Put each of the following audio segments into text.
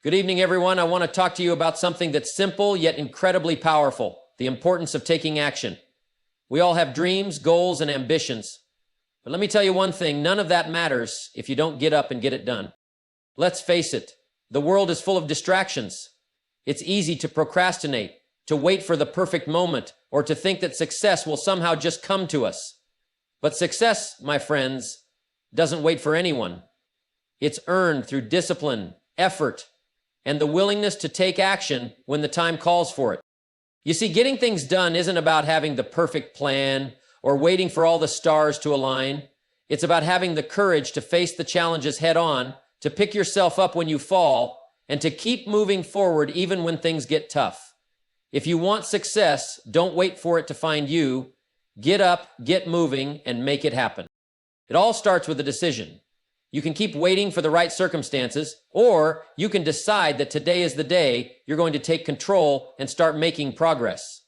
Good evening, everyone. I want to talk to you about something that's simple yet incredibly powerful: the importance of taking action. We all have dreams, goals, and ambitions. But let me tell you one thing, none of that matters if you don't get up and get it done. Let's face it, the world is full of distractions. It's easy to procrastinate, to wait for the perfect moment, or to think that success will somehow just come to us. But success, my friends, doesn't wait for anyone. It's earned through discipline, effort, and the willingness to take action when the time calls for it. You see, getting things done isn't about having the perfect plan or waiting for all the stars to align. It's about having the courage to face the challenges head on, to pick yourself up when you fall, and to keep moving forward even when things get tough. If you want success, don't wait for it to find you. Get up, get moving, and make it happen. It all starts with a decision. You can keep waiting for the right circumstances, or you can decide that today is the day you're going to take control and start making progress.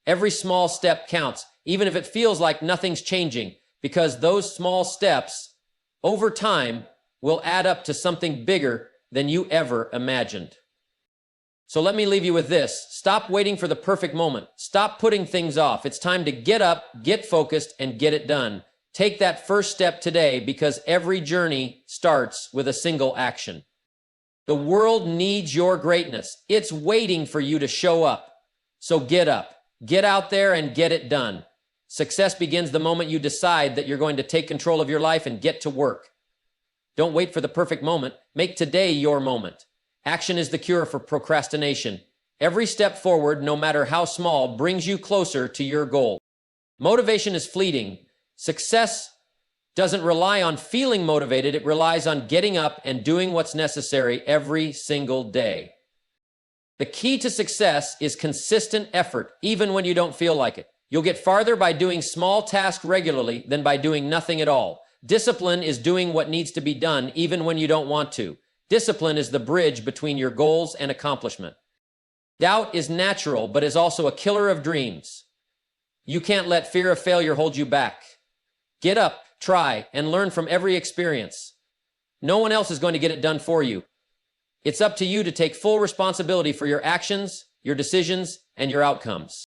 Every small step counts, even if it feels like nothing's changing, because those small steps, over time, will add up to something bigger than you ever imagined. So let me leave you with this. Stop waiting for the perfect moment. Stop putting things off. It's time to get up, get focused, and get it done. Take that first step today, because every journey starts with a single action. The world needs your greatness. It's waiting for you to show up. So get up, get out there, and get it done. Success begins the moment you decide that you're going to take control of your life and get to work. Don't wait for the perfect moment. Make today your moment. Action is the cure for procrastination. Every step forward, no matter how small, brings you closer to your goal. Motivation is fleeting. Success doesn't rely on feeling motivated. It relies on getting up and doing what's necessary every single day. The key to success is consistent effort, even when you don't feel like it. You'll get farther by doing small tasks regularly than by doing nothing at all. Discipline is doing what needs to be done, even when you don't want to. Discipline is the bridge between your goals and accomplishment. Doubt is natural, but is also a killer of dreams. You can't let fear of failure hold you back. Get up, try, and learn from every experience. No one else is going to get it done for you. It's up to you to take full responsibility for your actions, your decisions, and your outcomes.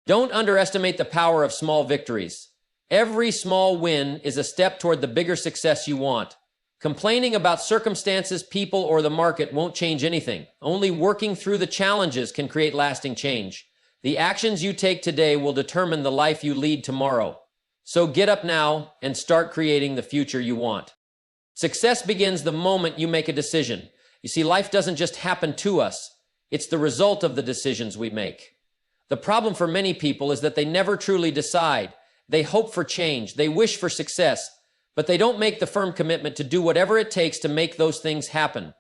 Don't underestimate the power of small victories. Every small win is a step toward the bigger success you want. Complaining about circumstances, people, or the market won't change anything. Only working through the challenges can create lasting change. The actions you take today will determine the life you lead tomorrow. So get up now and start creating the future you want. Success begins the moment you make a decision. You see, life doesn't just happen to us. It's the result of the decisions we make. The problem for many people is that they never truly decide. They hope for change. They wish for success, but they don't make the firm commitment to do whatever it takes to make those things happen.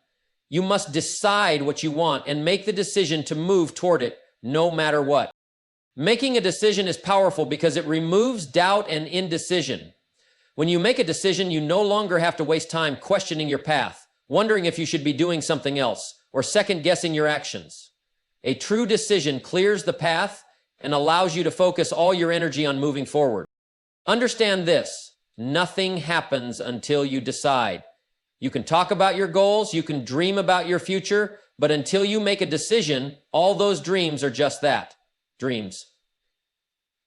You must decide what you want and make the decision to move toward it, no matter what. Making a decision is powerful because it removes doubt and indecision. When you make a decision, you no longer have to waste time questioning your path, wondering if you should be doing something else, or second-guessing your actions. A true decision clears the path and allows you to focus all your energy on moving forward. Understand this: nothing happens until you decide. You can talk about your goals, you can dream about your future, but until you make a decision, all those dreams are just that, dreams.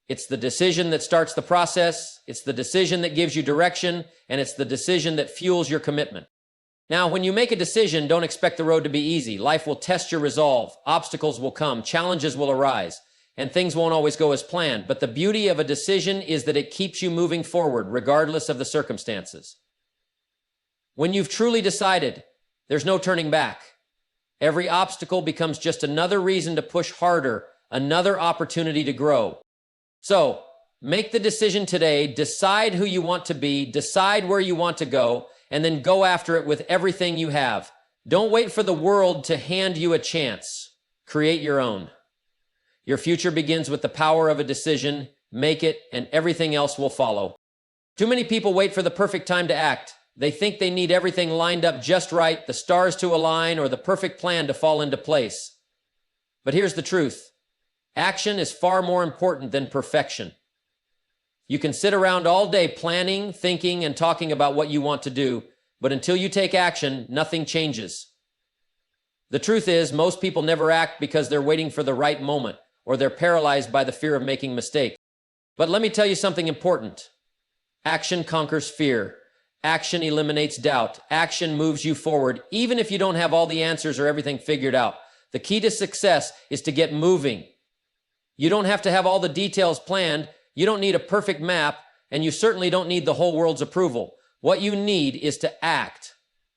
It's the decision that starts the process, it's the decision that gives you direction, and it's the decision that fuels your commitment. Now, when you make a decision, don't expect the road to be easy. Life will test your resolve, obstacles will come, challenges will arise, and things won't always go as planned. But the beauty of a decision is that it keeps you moving forward, regardless of the circumstances. When you've truly decided, there's no turning back. Every obstacle becomes just another reason to push harder, another opportunity to grow. So, make the decision today, decide who you want to be, decide where you want to go, and then go after it with everything you have. Don't wait for the world to hand you a chance. Create your own. Your future begins with the power of a decision. Make it, and everything else will follow. Too many people wait for the perfect time to act. They think they need everything lined up just right, the stars to align, or the perfect plan to fall into place. But here's the truth. Action is far more important than perfection. You can sit around all day planning, thinking, and talking about what you want to do, but until you take action, nothing changes. The truth is, most people never act because they're waiting for the right moment, or they're paralyzed by the fear of making mistakes. But let me tell you something important. Action conquers fear. Action eliminates doubt. Action moves you forward, even if you don't have all the answers or everything figured out. The key to success is to get moving. You don't have to have all the details planned. You don't need a perfect map, and you certainly don't need the whole world's approval. What you need is to act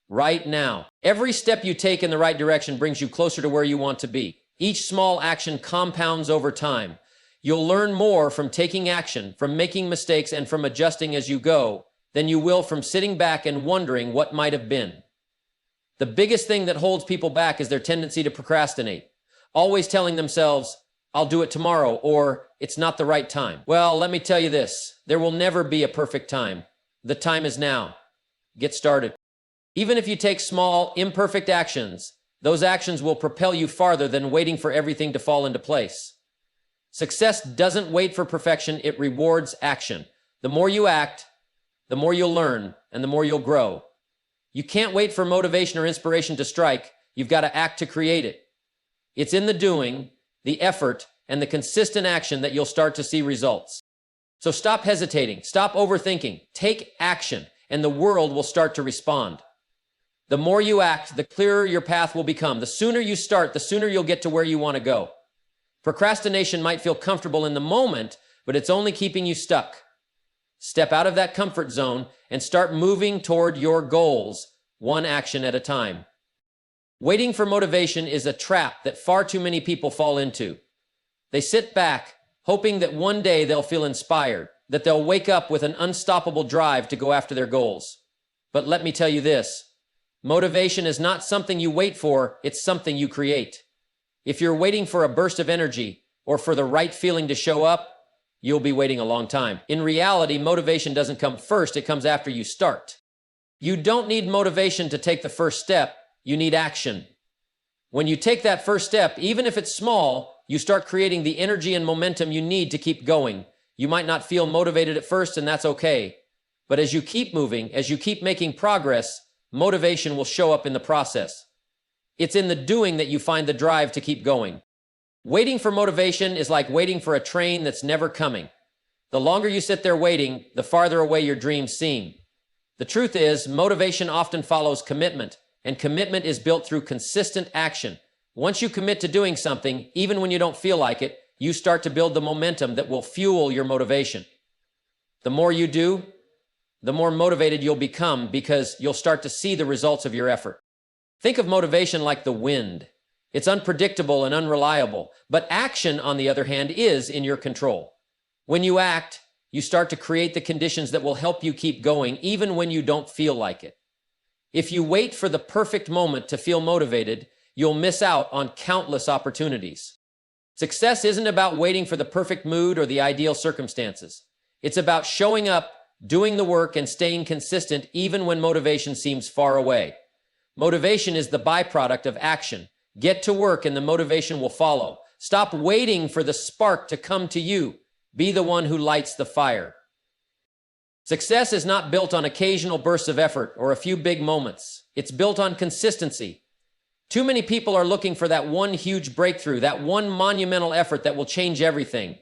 right now. Every step you take in the right direction brings you closer to where you want to be. Each small action compounds over time. You'll learn more from taking action, from making mistakes, and from adjusting as you go than you will from sitting back and wondering what might have been. The biggest thing that holds people back is their tendency to procrastinate, always telling themselves, I'll do it tomorrow, or it's not the right time. Well, let me tell you this, there will never be a perfect time. The time is now. Get started. Even if you take small, imperfect actions, those actions will propel you farther than waiting for everything to fall into place. Success doesn't wait for perfection, it rewards action. The more you act, the more you'll learn, and the more you'll grow. You can't wait for motivation or inspiration to strike. You've got to act to create it. It's in the doing, the effort, and the consistent action that you'll start to see results. So stop hesitating, stop overthinking, take action, and the world will start to respond. The more you act, the clearer your path will become. The sooner you start, the sooner you'll get to where you want to go. Procrastination might feel comfortable in the moment, but it's only keeping you stuck. Step out of that comfort zone and start moving toward your goals, one action at a time. Waiting for motivation is a trap that far too many people fall into. They sit back, hoping that one day they'll feel inspired, that they'll wake up with an unstoppable drive to go after their goals. But let me tell you this, motivation is not something you wait for, it's something you create. If you're waiting for a burst of energy or for the right feeling to show up, you'll be waiting a long time. In reality, motivation doesn't come first, it comes after you start. You don't need motivation to take the first step, you need action. When you take that first step, even if it's small, you start creating the energy and momentum you need to keep going. You might not feel motivated at first, and that's okay. But as you keep moving, as you keep making progress, motivation will show up in the process. It's in the doing that you find the drive to keep going. Waiting for motivation is like waiting for a train that's never coming. The longer you sit there waiting, the farther away your dreams seem. The truth is, motivation often follows commitment, and commitment is built through consistent action. Once you commit to doing something, even when you don't feel like it, you start to build the momentum that will fuel your motivation. The more you do, the more motivated you'll become because you'll start to see the results of your effort. Think of motivation like the wind. It's unpredictable and unreliable, but action, on the other hand, is in your control. When you act, you start to create the conditions that will help you keep going even when you don't feel like it. If you wait for the perfect moment to feel motivated, you'll miss out on countless opportunities. Success isn't about waiting for the perfect mood or the ideal circumstances. It's about showing up, doing the work, and staying consistent even when motivation seems far away. Motivation is the byproduct of action. Get to work and the motivation will follow. Stop waiting for the spark to come to you. Be the one who lights the fire. Success is not built on occasional bursts of effort or a few big moments. It's built on consistency. Too many people are looking for that one huge breakthrough, that one monumental effort that will change everything.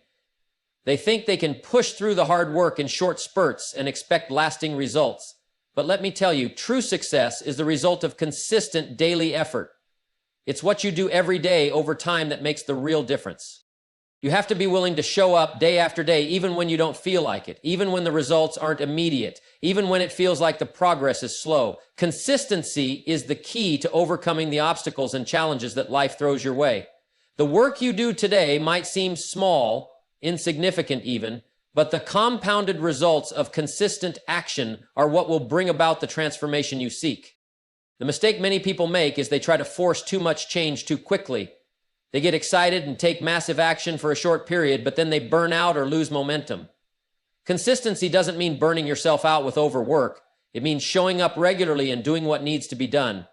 They think they can push through the hard work in short spurts and expect lasting results. But let me tell you, true success is the result of consistent daily effort. It's what you do every day over time that makes the real difference. You have to be willing to show up day after day, even when you don't feel like it, even when the results aren't immediate, even when it feels like the progress is slow. Consistency is the key to overcoming the obstacles and challenges that life throws your way. The work you do today might seem small, insignificant even, but the compounded results of consistent action are what will bring about the transformation you seek. The mistake many people make is they try to force too much change too quickly. They get excited and take massive action for a short period, but then they burn out or lose momentum. Consistency doesn't mean burning yourself out with overwork. It means showing up regularly and doing what needs to be done.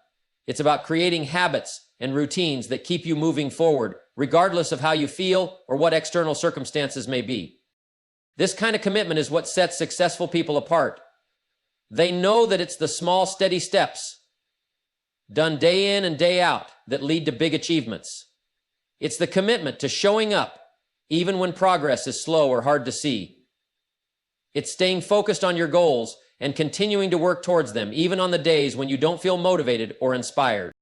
It's about creating habits and routines that keep you moving forward, regardless of how you feel or what external circumstances may be. This kind of commitment is what sets successful people apart. They know that it's the small, steady steps done day in and day out, that lead to big achievements. It's the commitment to showing up, even when progress is slow or hard to see. It's staying focused on your goals and continuing to work towards them, even on the days when you don't feel motivated or inspired.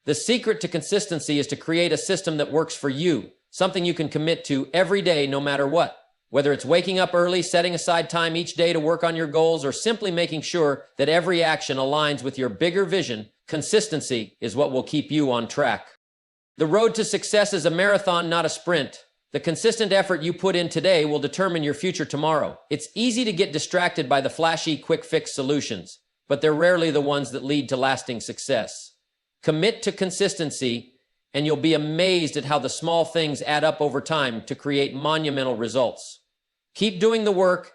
The secret to consistency is to create a system that works for you, something you can commit to every day, no matter what. Whether it's waking up early, setting aside time each day to work on your goals, or simply making sure that every action aligns with your bigger vision, consistency is what will keep you on track. The road to success is a marathon, not a sprint. The consistent effort you put in today will determine your future tomorrow. It's easy to get distracted by the flashy, quick-fix solutions, but they're rarely the ones that lead to lasting success. Commit to consistency, and you'll be amazed at how the small things add up over time to create monumental results. Keep doing the work,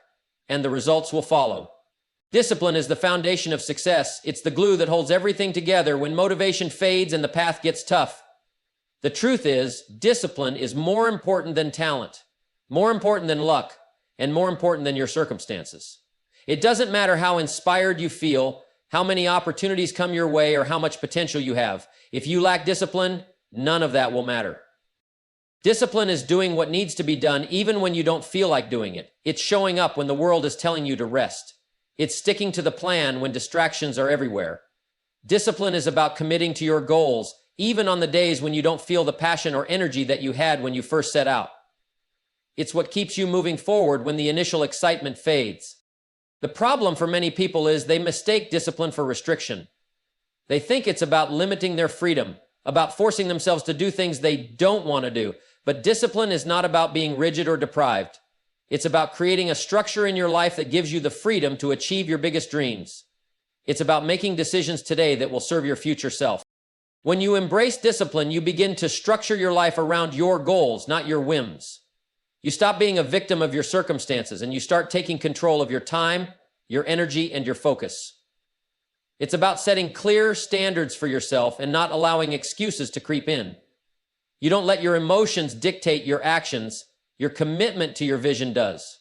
and the results will follow. Discipline is the foundation of success. It's the glue that holds everything together when motivation fades and the path gets tough. The truth is, discipline is more important than talent, more important than luck, and more important than your circumstances. It doesn't matter how inspired you feel, how many opportunities come your way, or how much potential you have. If you lack discipline, none of that will matter. Discipline is doing what needs to be done even when you don't feel like doing it. It's showing up when the world is telling you to rest. It's sticking to the plan when distractions are everywhere. Discipline is about committing to your goals, even on the days when you don't feel the passion or energy that you had when you first set out. It's what keeps you moving forward when the initial excitement fades. The problem for many people is they mistake discipline for restriction. They think it's about limiting their freedom, about forcing themselves to do things they don't want to do. But discipline is not about being rigid or deprived. It's about creating a structure in your life that gives you the freedom to achieve your biggest dreams. It's about making decisions today that will serve your future self. When you embrace discipline, you begin to structure your life around your goals, not your whims. You stop being a victim of your circumstances and you start taking control of your time, your energy, and your focus. It's about setting clear standards for yourself and not allowing excuses to creep in. You don't let your emotions dictate your actions. Your commitment to your vision does.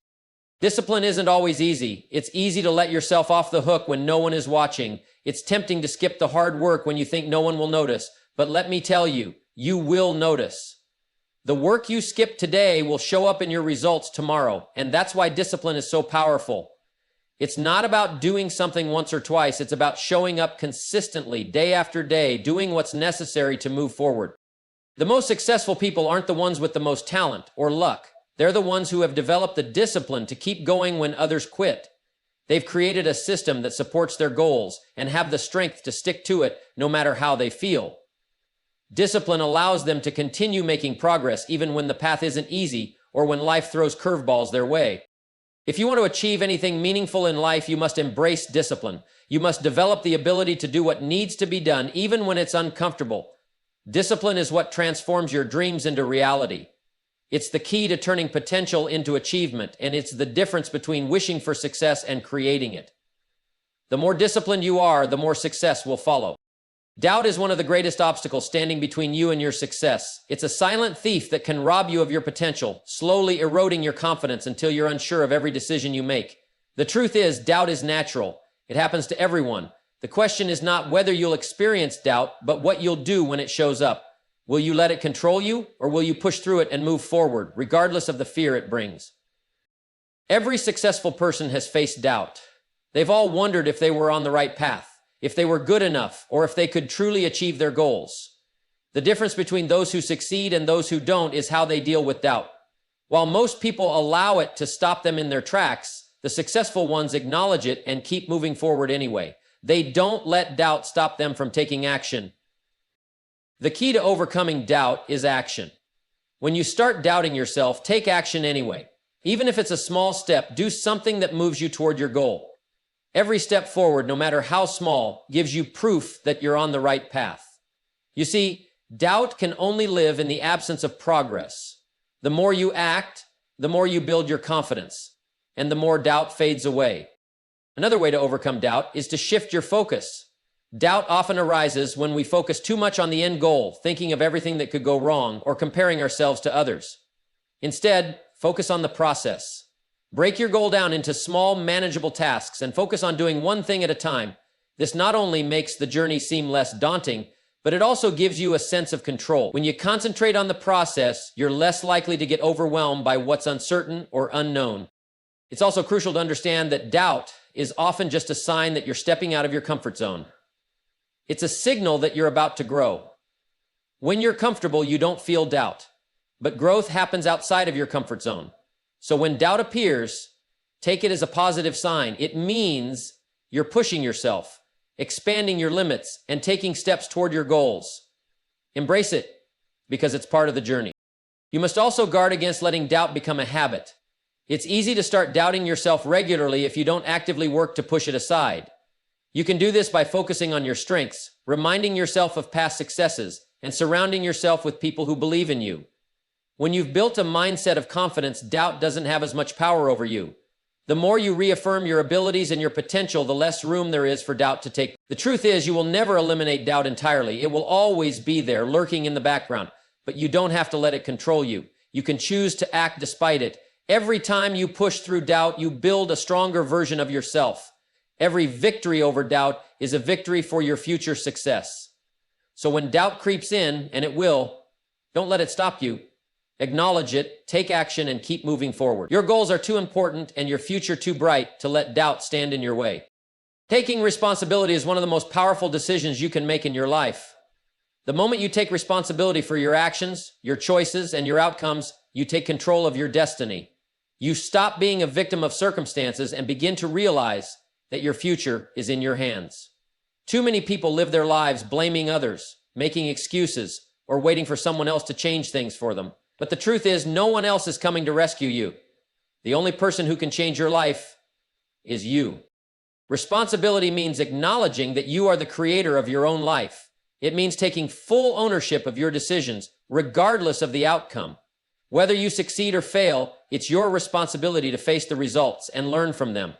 Discipline isn't always easy. It's easy to let yourself off the hook when no one is watching. It's tempting to skip the hard work when you think no one will notice. But let me tell you, you will notice. The work you skip today will show up in your results tomorrow, and that's why discipline is so powerful. It's not about doing something once or twice. It's about showing up consistently, day after day, doing what's necessary to move forward. The most successful people aren't the ones with the most talent or luck. They're the ones who have developed the discipline to keep going when others quit. They've created a system that supports their goals and have the strength to stick to it no matter how they feel. Discipline allows them to continue making progress even when the path isn't easy or when life throws curveballs their way. If you want to achieve anything meaningful in life, you must embrace discipline. You must develop the ability to do what needs to be done even when it's uncomfortable. Discipline is what transforms your dreams into reality. It's the key to turning potential into achievement, and it's the difference between wishing for success and creating it. The more disciplined you are, the more success will follow. Doubt is one of the greatest obstacles standing between you and your success. It's a silent thief that can rob you of your potential, slowly eroding your confidence until you're unsure of every decision you make. The truth is, doubt is natural. It happens to everyone. The question is not whether you'll experience doubt, but what you'll do when it shows up. Will you let it control you, or will you push through it and move forward, regardless of the fear it brings? Every successful person has faced doubt. They've all wondered if they were on the right path, if they were good enough, or if they could truly achieve their goals. The difference between those who succeed and those who don't is how they deal with doubt. While most people allow it to stop them in their tracks, the successful ones acknowledge it and keep moving forward anyway. They don't let doubt stop them from taking action. The key to overcoming doubt is action. When you start doubting yourself, take action anyway. Even if it's a small step, do something that moves you toward your goal. Every step forward, no matter how small, gives you proof that you're on the right path. You see, doubt can only live in the absence of progress. The more you act, the more you build your confidence, and the more doubt fades away. Another way to overcome doubt is to shift your focus. Doubt often arises when we focus too much on the end goal, thinking of everything that could go wrong, or comparing ourselves to others. Instead, focus on the process. Break your goal down into small, manageable tasks and focus on doing one thing at a time. This not only makes the journey seem less daunting, but it also gives you a sense of control. When you concentrate on the process, you're less likely to get overwhelmed by what's uncertain or unknown. It's also crucial to understand that doubt is often just a sign that you're stepping out of your comfort zone. It's a signal that you're about to grow. When you're comfortable, you don't feel doubt, but growth happens outside of your comfort zone. So when doubt appears, take it as a positive sign. It means you're pushing yourself, expanding your limits, and taking steps toward your goals. Embrace it because it's part of the journey. You must also guard against letting doubt become a habit. It's easy to start doubting yourself regularly if you don't actively work to push it aside. You can do this by focusing on your strengths, reminding yourself of past successes, and surrounding yourself with people who believe in you. When you've built a mindset of confidence, doubt doesn't have as much power over you. The more you reaffirm your abilities and your potential, the less room there is for doubt to take. The truth is, you will never eliminate doubt entirely. It will always be there, lurking in the background, but you don't have to let it control you. You can choose to act despite it. Every time you push through doubt, you build a stronger version of yourself. Every victory over doubt is a victory for your future success. So when doubt creeps in, and it will, don't let it stop you. Acknowledge it, take action, and keep moving forward. Your goals are too important and your future too bright to let doubt stand in your way. Taking responsibility is one of the most powerful decisions you can make in your life. The moment you take responsibility for your actions, your choices, and your outcomes, you take control of your destiny. You stop being a victim of circumstances and begin to realize that your future is in your hands. Too many people live their lives blaming others, making excuses, or waiting for someone else to change things for them. But the truth is, no one else is coming to rescue you. The only person who can change your life is you. Responsibility means acknowledging that you are the creator of your own life. It means taking full ownership of your decisions, regardless of the outcome. Whether you succeed or fail, it's your responsibility to face the results and learn from them.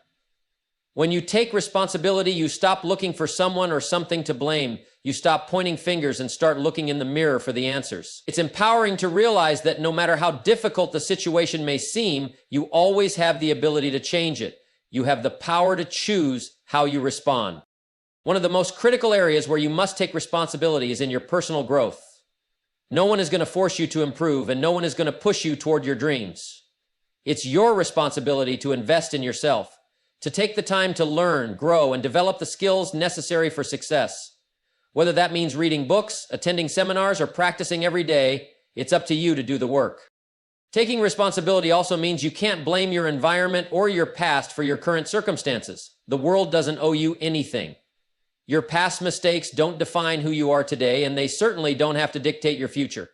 When you take responsibility, you stop looking for someone or something to blame. You stop pointing fingers and start looking in the mirror for the answers. It's empowering to realize that no matter how difficult the situation may seem, you always have the ability to change it. You have the power to choose how you respond. One of the most critical areas where you must take responsibility is in your personal growth. No one is going to force you to improve, and no one is going to push you toward your dreams. It's your responsibility to invest in yourself, to take the time to learn, grow, and develop the skills necessary for success. Whether that means reading books, attending seminars, or practicing every day, it's up to you to do the work. Taking responsibility also means you can't blame your environment or your past for your current circumstances. The world doesn't owe you anything. Your past mistakes don't define who you are today, and they certainly don't have to dictate your future.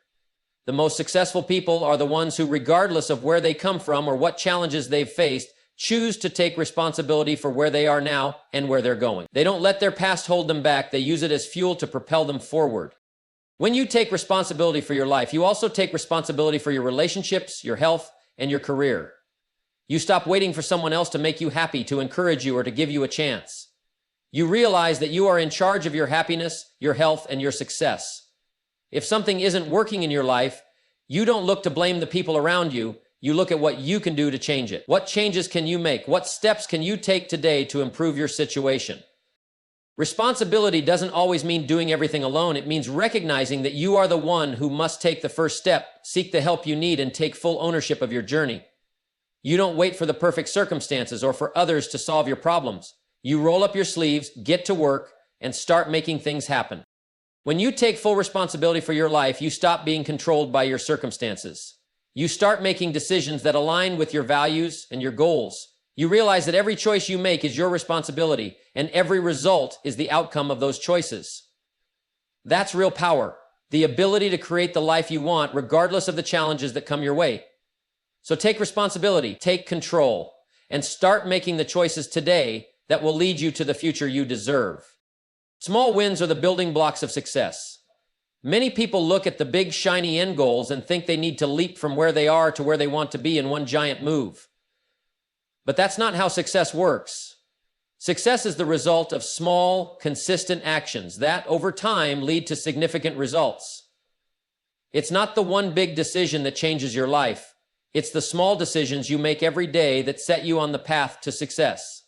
The most successful people are the ones who, regardless of where they come from or what challenges they've faced, choose to take responsibility for where they are now and where they're going. They don't let their past hold them back. They use it as fuel to propel them forward. When you take responsibility for your life, you also take responsibility for your relationships, your health, and your career. You stop waiting for someone else to make you happy, to encourage you, or to give you a chance. You realize that you are in charge of your happiness, your health, and your success. If something isn't working in your life, you don't look to blame the people around you. You look at what you can do to change it. What changes can you make? What steps can you take today to improve your situation? Responsibility doesn't always mean doing everything alone. It means recognizing that you are the one who must take the first step, seek the help you need, and take full ownership of your journey. You don't wait for the perfect circumstances or for others to solve your problems. You roll up your sleeves, get to work, and start making things happen. When you take full responsibility for your life, you stop being controlled by your circumstances. You start making decisions that align with your values and your goals. You realize that every choice you make is your responsibility, and every result is the outcome of those choices. That's real power, the ability to create the life you want, regardless of the challenges that come your way. So take responsibility, take control, and start making the choices today that will lead you to the future you deserve. Small wins are the building blocks of success. Many people look at the big, shiny end goals and think they need to leap from where they are to where they want to be in one giant move. But that's not how success works. Success is the result of small, consistent actions that, over time, lead to significant results. It's not the one big decision that changes your life. It's the small decisions you make every day that set you on the path to success.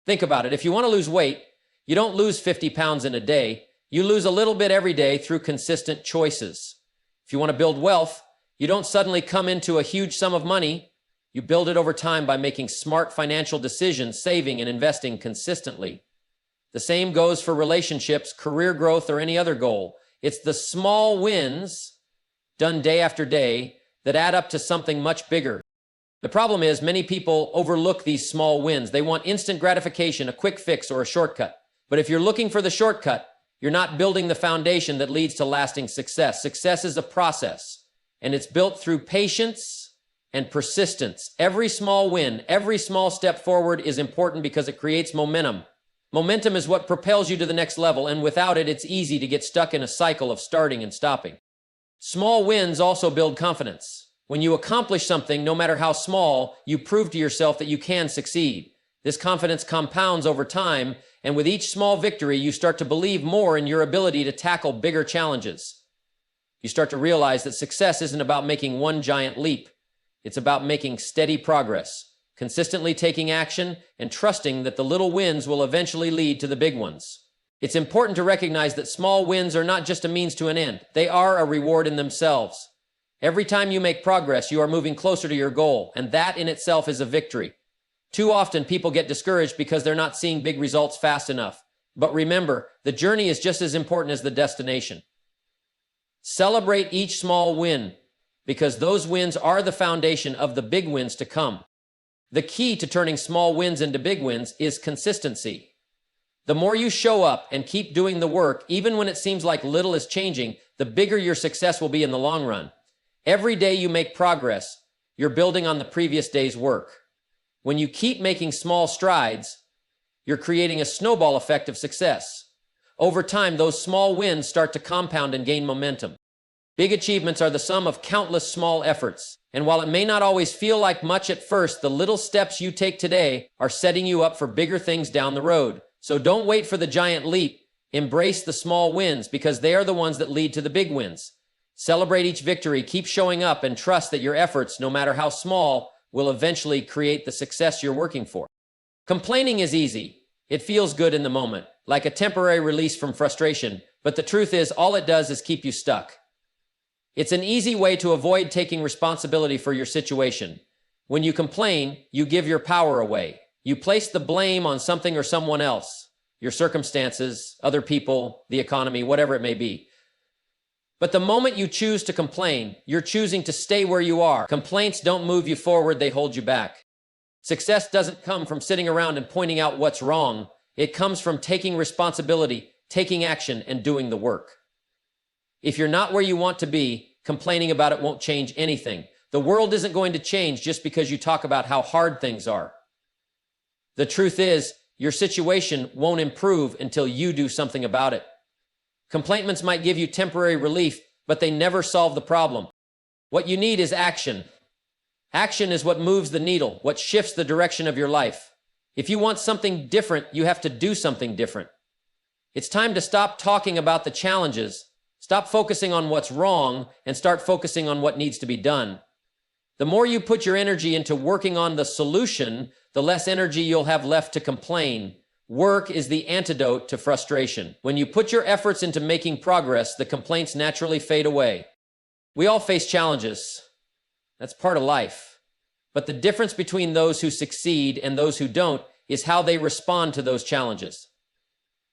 Think about it. If you want to lose weight, You don't lose 50 pounds in a day. You lose a little bit every day through consistent choices. If you want to build wealth, you don't suddenly come into a huge sum of money. You build it over time by making smart financial decisions, saving and investing consistently. The same goes for relationships, career growth, or any other goal. It's the small wins done day after day that add up to something much bigger. The problem is many people overlook these small wins. They want instant gratification, a quick fix, or a shortcut. But if you're looking for the shortcut, you're not building the foundation that leads to lasting success. Success is a process, and it's built through patience and persistence. Every small win, every small step forward is important because it creates momentum. Momentum is what propels you to the next level, and without it, it's easy to get stuck in a cycle of starting and stopping. Small wins also build confidence. When you accomplish something, no matter how small, you prove to yourself that you can succeed. This confidence compounds over time, and with each small victory, you start to believe more in your ability to tackle bigger challenges. You start to realize that success isn't about making one giant leap. It's about making steady progress, consistently taking action, and trusting that the little wins will eventually lead to the big ones. It's important to recognize that small wins are not just a means to an end. They are a reward in themselves. Every time you make progress, you are moving closer to your goal, and that in itself is a victory. Too often, people get discouraged because they're not seeing big results fast enough. But remember, the journey is just as important as the destination. Celebrate each small win, because those wins are the foundation of the big wins to come. The key to turning small wins into big wins is consistency. The more you show up and keep doing the work, even when it seems like little is changing, the bigger your success will be in the long run. Every day you make progress, you're building on the previous day's work. When you keep making small strides, you're creating a snowball effect of success. Over time, those small wins start to compound and gain momentum. Big achievements are the sum of countless small efforts. And while it may not always feel like much at first, the little steps you take today are setting you up for bigger things down the road. So don't wait for the giant leap. Embrace the small wins, because they are the ones that lead to the big wins. Celebrate each victory, keep showing up, and trust that your efforts, no matter how small, will eventually create the success you're working for. Complaining is easy. It feels good in the moment, like a temporary release from frustration, but the truth is, all it does is keep you stuck. It's an easy way to avoid taking responsibility for your situation. When you complain, you give your power away. You place the blame on something or someone else, your circumstances, other people, the economy, whatever it may be. But the moment you choose to complain, you're choosing to stay where you are. Complaints don't move you forward, they hold you back. Success doesn't come from sitting around and pointing out what's wrong. It comes from taking responsibility, taking action, and doing the work. If you're not where you want to be, complaining about it won't change anything. The world isn't going to change just because you talk about how hard things are. The truth is, your situation won't improve until you do something about it. Complaints might give you temporary relief, but they never solve the problem. What you need is action. Action is what moves the needle, what shifts the direction of your life. If you want something different, you have to do something different. It's time to stop talking about the challenges, stop focusing on what's wrong, and start focusing on what needs to be done. The more you put your energy into working on the solution, the less energy you'll have left to complain. Work is the antidote to frustration. When you put your efforts into making progress, the complaints naturally fade away. We all face challenges. That's part of life. But the difference between those who succeed and those who don't is how they respond to those challenges.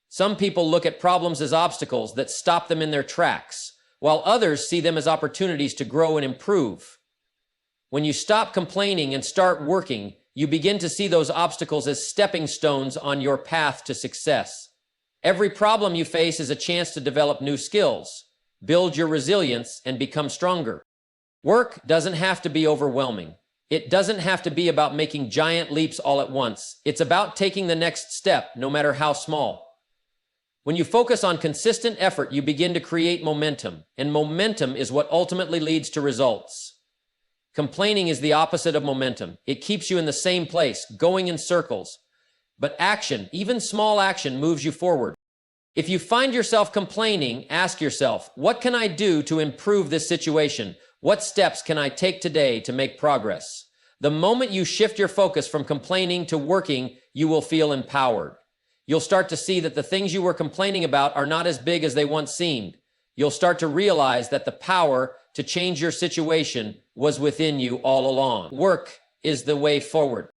Some people look at problems as obstacles that stop them in their tracks, while others see them as opportunities to grow and improve. When you stop complaining and start working, you begin to see those obstacles as stepping stones on your path to success. Every problem you face is a chance to develop new skills, build your resilience, and become stronger. Work doesn't have to be overwhelming. It doesn't have to be about making giant leaps all at once. It's about taking the next step, no matter how small. When you focus on consistent effort, you begin to create momentum, and momentum is what ultimately leads to results. Complaining is the opposite of momentum. It keeps you in the same place, going in circles. But action, even small action, moves you forward. If you find yourself complaining, ask yourself, what can I do to improve this situation? What steps can I take today to make progress? The moment you shift your focus from complaining to working, you will feel empowered. You'll start to see that the things you were complaining about are not as big as they once seemed. You'll start to realize that the power to change your situation was within you all along. Work is the way forward.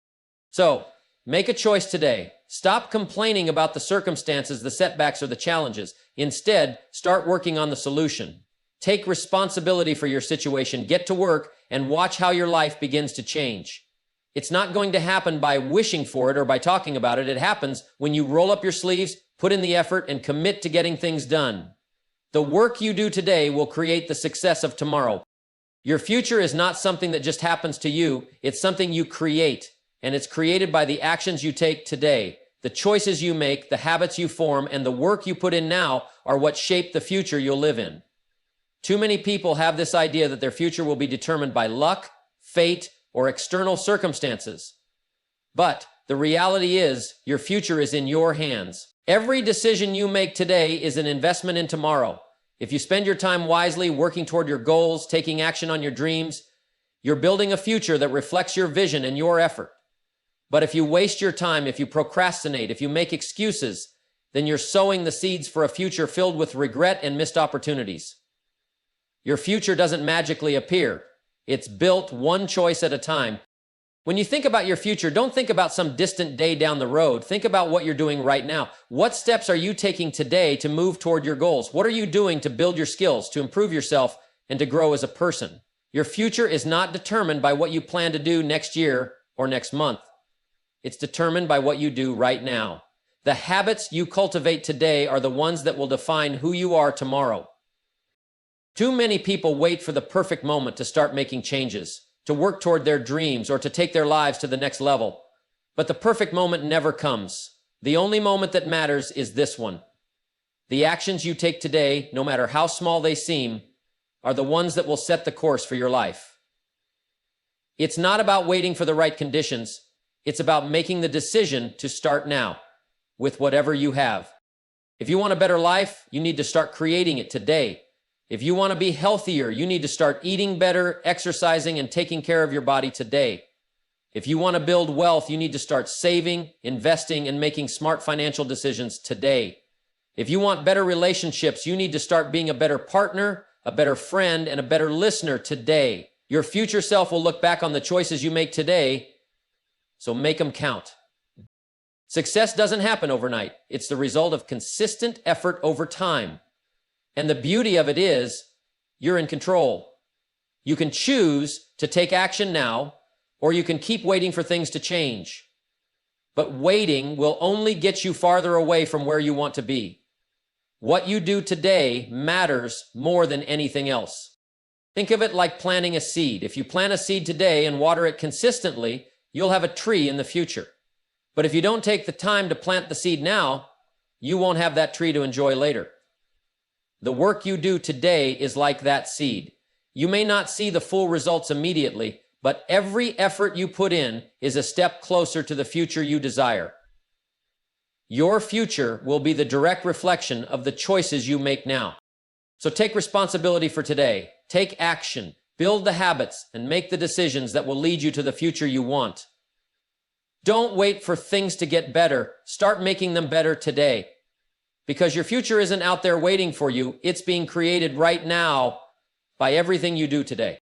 So, make a choice today. Stop complaining about the circumstances, the setbacks, or the challenges. Instead, start working on the solution. Take responsibility for your situation, get to work, and watch how your life begins to change. It's not going to happen by wishing for it or by talking about it. It happens when you roll up your sleeves, put in the effort, and commit to getting things done. The work you do today will create the success of tomorrow. Your future is not something that just happens to you. It's something you create, and it's created by the actions you take today. The choices you make, the habits you form, and the work you put in now are what shape the future you'll live in. Too many people have this idea that their future will be determined by luck, fate, or external circumstances. But the reality is, your future is in your hands. Every decision you make today is an investment in tomorrow. If you spend your time wisely working toward your goals, taking action on your dreams, you're building a future that reflects your vision and your effort. But if you waste your time, if you procrastinate, if you make excuses, then you're sowing the seeds for a future filled with regret and missed opportunities. Your future doesn't magically appear. It's built one choice at a time. When you think about your future, don't think about some distant day down the road. Think about what you're doing right now. What steps are you taking today to move toward your goals? What are you doing to build your skills, to improve yourself, and to grow as a person? Your future is not determined by what you plan to do next year or next month. It's determined by what you do right now. The habits you cultivate today are the ones that will define who you are tomorrow. Too many people wait for the perfect moment to start making changes, to work toward their dreams, or to take their lives to the next level. But the perfect moment never comes. The only moment that matters is this one. The actions you take today, no matter how small they seem, are the ones that will set the course for your life. It's not about waiting for the right conditions. It's about making the decision to start now, with whatever you have. If you want a better life, you need to start creating it today. If you want to be healthier, you need to start eating better, exercising, and taking care of your body today. If you want to build wealth, you need to start saving, investing, and making smart financial decisions today. If you want better relationships, you need to start being a better partner, a better friend, and a better listener today. Your future self will look back on the choices you make today, so make them count. Success doesn't happen overnight. It's the result of consistent effort over time. And the beauty of it is, you're in control. You can choose to take action now, or you can keep waiting for things to change. But waiting will only get you farther away from where you want to be. What you do today matters more than anything else. Think of it like planting a seed. If you plant a seed today and water it consistently, you'll have a tree in the future. But if you don't take the time to plant the seed now, you won't have that tree to enjoy later. The work you do today is like that seed. You may not see the full results immediately, but every effort you put in is a step closer to the future you desire. Your future will be the direct reflection of the choices you make now. So take responsibility for today. Take action, build the habits, and make the decisions that will lead you to the future you want. Don't wait for things to get better. Start making them better today. Because your future isn't out there waiting for you. It's being created right now by everything you do today.